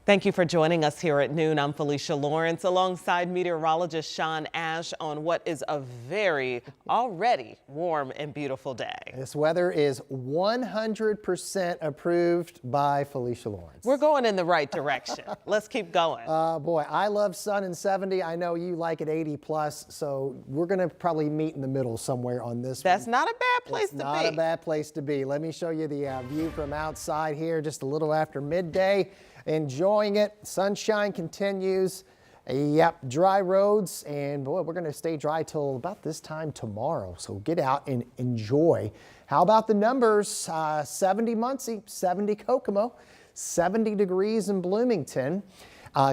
Thank you for joining us here at noon. I'm Felicia Lawrence alongside meteorologist Sean Ash on what is a very already warm and beautiful day. This weather is 100% approved by Felicia Lawrence. We're going in the right direction. Let's keep going. Boy, I love sun and 70. I know you like it 80 plus, so we're going to probably meet in the middle somewhere on this That's one. not a bad place to be. Not a bad place to be. Let me show you the view from outside here just a little after midday. Enjoying it. Sunshine continues. Yep, dry roads, and boy, we're going to stay dry till about this time tomorrow. So get out and enjoy. How about the numbers? 70 Muncie, 70 Kokomo, 70 degrees in Bloomington.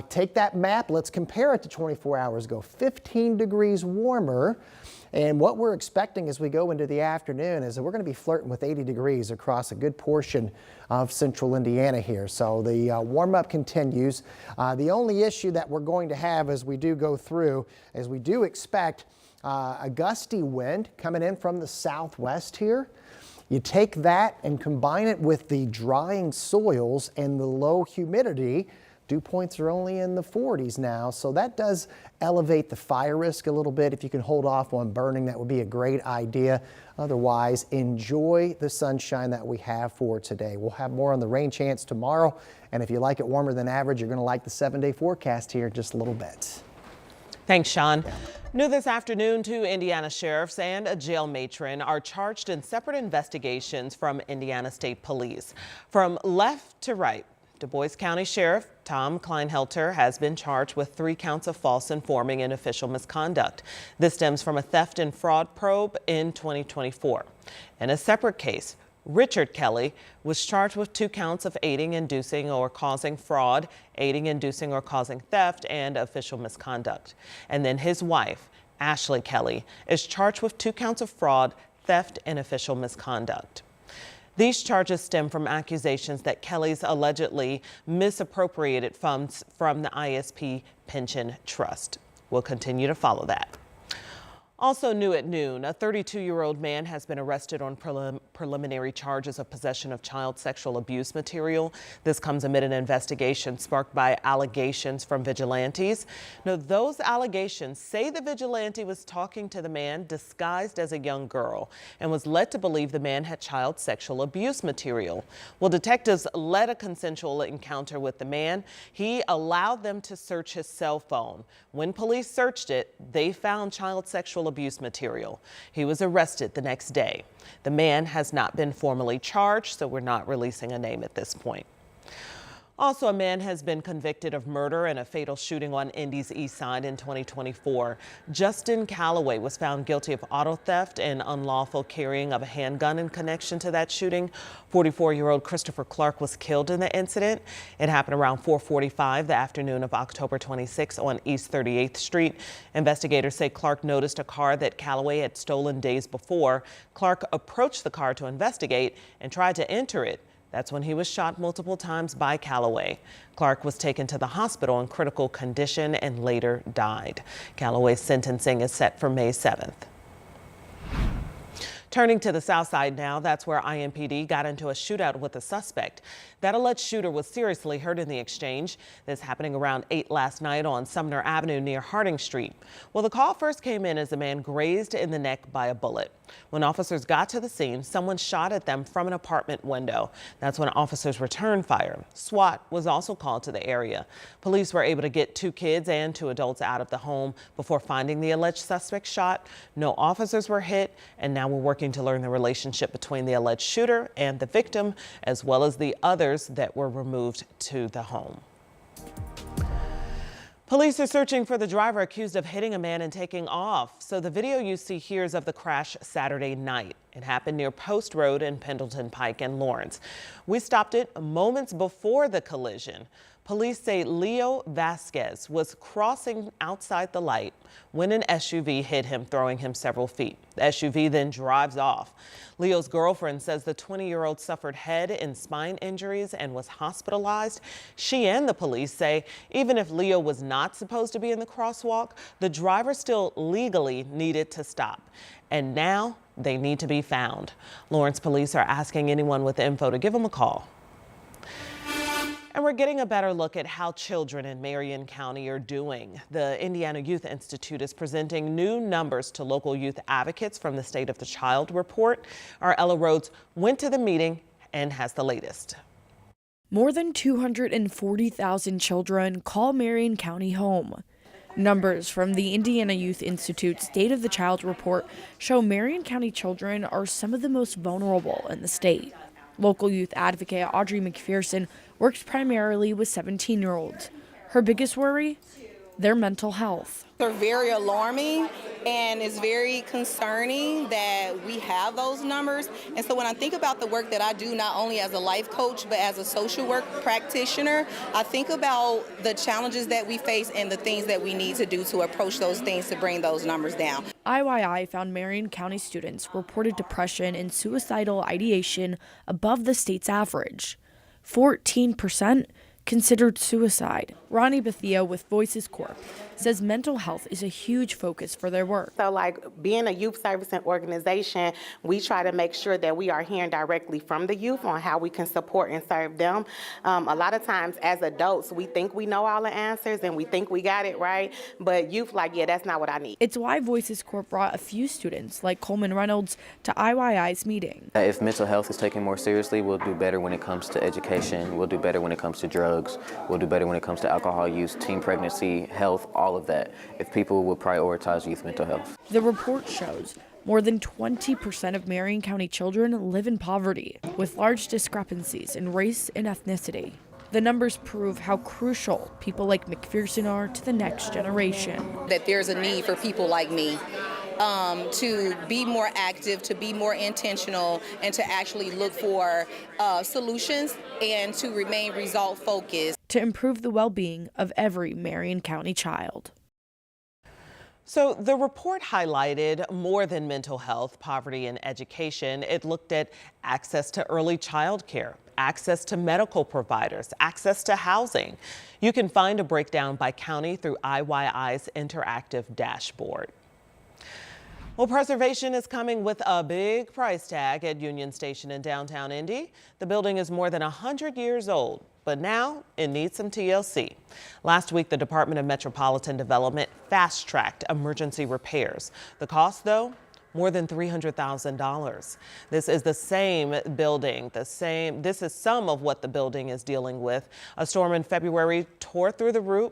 Take that map. Let's compare it to 24 hours ago. 15 degrees warmer. And what we're expecting as we go into the afternoon is that we're going to be flirting with 80 degrees across a good portion of central Indiana here. So the warm up continues. The only issue that we're going to have as we do go through is we do expect a gusty wind coming in from the southwest here. You take that and combine it with the drying soils and the low humidity. Dew points are only in the 40s now, so that does elevate the fire risk a little bit. If you can hold off on burning, that would be a great idea. Otherwise, enjoy the sunshine that we have for today. We'll have more on the rain chance tomorrow, and if you like it warmer than average, you're going to like the 7-day forecast here in just a little bit. Thanks, Sean. New this afternoon, 2 Indiana sheriffs and a jail matron are charged in separate investigations from Indiana State Police. From left to right, Du Bois County Sheriff Tom Kleinhelter has been charged with 3 counts of false informing and official misconduct. This stems from a theft and fraud probe in 2024. In a separate case, Richard Kelly was charged with 2 counts of aiding, inducing, or causing fraud, aiding, inducing, or causing theft, and official misconduct. And then his wife, Ashley Kelly, is charged with 2 counts of fraud, theft, and official misconduct. These charges stem from accusations that Kelly's allegedly misappropriated funds from the ISP Pension Trust. We'll continue to follow that. Also new at noon, a 32-year-old man has been arrested on preliminary charges of possession of child sexual abuse material. This comes amid an investigation sparked by allegations from vigilantes. Now, those allegations say the vigilante was talking to the man disguised as a young girl and was led to believe the man had child sexual abuse material. Well, detectives led a consensual encounter with the man. He allowed them to search his cell phone. When police searched it, they found child sexual abuse material. He was arrested the next day. The man has not been formally charged, so we're not releasing a name at this point. Also, a man has been convicted of murder in a fatal shooting on Indy's East Side in 2024. Justin Calloway was found guilty of auto theft and unlawful carrying of a handgun in connection to that shooting. 44-year-old Christopher Clark was killed in the incident. It happened around 4:45 the afternoon of October 26 on East 38th Street. Investigators say Clark noticed a car that Calloway had stolen days before. Clark approached the car to investigate and tried to enter it. That's when he was shot multiple times by Calloway. Clark was taken to the hospital in critical condition and later died. Calloway's sentencing is set for May 7th. Turning to the south side now, that's where IMPD got into a shootout with a suspect. That alleged shooter was seriously hurt in the exchange. This happening around 8 last night on Sumner Avenue near Harding Street. Well, the call first came in as a man grazed in the neck by a bullet. When officers got to the scene, someone shot at them from an apartment window. That's when officers returned fire. SWAT was also called to the area. Police were able to get 2 kids and 2 adults out of the home before finding the alleged suspect shot. No officers were hit, and now we're working to learn the relationship between the alleged shooter and the victim, as well as the others that were removed to the home. Police are searching for the driver accused of hitting a man and taking off. So the video you see here is of the crash Saturday night. It happened near Post Road and Pendleton Pike in Lawrence. We stopped it moments before the collision. Police say Leo Vasquez was crossing outside the light when an SUV hit him, throwing him several feet. The SUV then drives off. Leo's girlfriend says the 20-year-old suffered head and spine injuries and was hospitalized. She and the police say even if Leo was not supposed to be in the crosswalk, the driver still legally needed to stop. And now they need to be found. Lawrence police are asking anyone with info to give them a call. And we're getting a better look at how children in Marian County are doing. The Indiana Youth Institute is presenting new numbers to local youth advocates from the State of the Child report. Our Ella Rhodes went to the meeting and has the latest. More than 240,000 children call Marian County home. Numbers from the Indiana Youth Institute's State of the Child report show Marian County children are some of the most vulnerable in the state. Local youth advocate Audrey McPherson works primarily with 17-year-olds. Her biggest worry? Their mental health. They're very alarming, and it's very concerning that we have those numbers. And so when I think about the work that I do, not only as a life coach, but as a social work practitioner, I think about the challenges that we face and the things that we need to do to approach those things to bring those numbers down. IYI found Marian County students reported depression and suicidal ideation above the state's average. 14% considered suicide. Ronnie Bethia with Voices Corp says mental health is a huge focus for their work. So like being a youth service and organization, we try to make sure that we are hearing directly from the youth on how we can support and serve them. A lot of times as adults, we think we know all the answers and we think we got it right, but youth like, yeah, that's not what I need. It's why Voices Corp brought a few students like Coleman Reynolds to IYI's meeting. If mental health is taken more seriously, we'll do better when it comes to education, we'll do better when it comes to drugs, we'll do better when it comes to alcohol use, teen pregnancy, health, all of that, if people will prioritize youth mental health. The report shows more than 20% of Marian County children live in poverty, with large discrepancies in race and ethnicity. The numbers prove how crucial people like McPherson are to the next generation. That there's a need for people like me to be more active, to be more intentional, and to actually look for solutions and to remain result focused. To improve the well-being of every Marian County child. So the report highlighted more than mental health, poverty, and education. It looked at access to early child care, access to medical providers, access to housing. You can find a breakdown by county through IYI's interactive dashboard. Well, preservation is coming with a big price tag at Union Station in downtown Indy. The building is more than 100 years old, but now it needs some TLC. Last week, the Department of Metropolitan Development fast-tracked emergency repairs. The cost, though, more than $300,000. This is the same building, this is some of what the building is dealing with. A storm in February tore through the roof,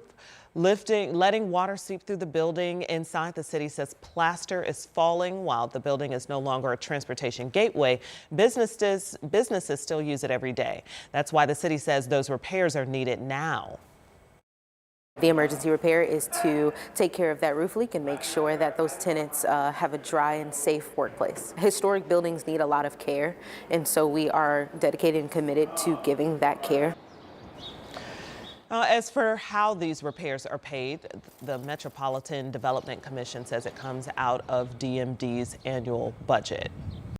letting water seep through the building. Inside, the city says plaster is falling. While the building is no longer a transportation gateway, businesses still use it every day. That's why the city says those repairs are needed now. The emergency repair is to take care of that roof leak and make sure that those tenants have a dry and safe workplace. Historic buildings need a lot of care, and so we are dedicated and committed to giving that care. As for how these repairs are paid, the Metropolitan Development Commission says it comes out of DMD's annual budget.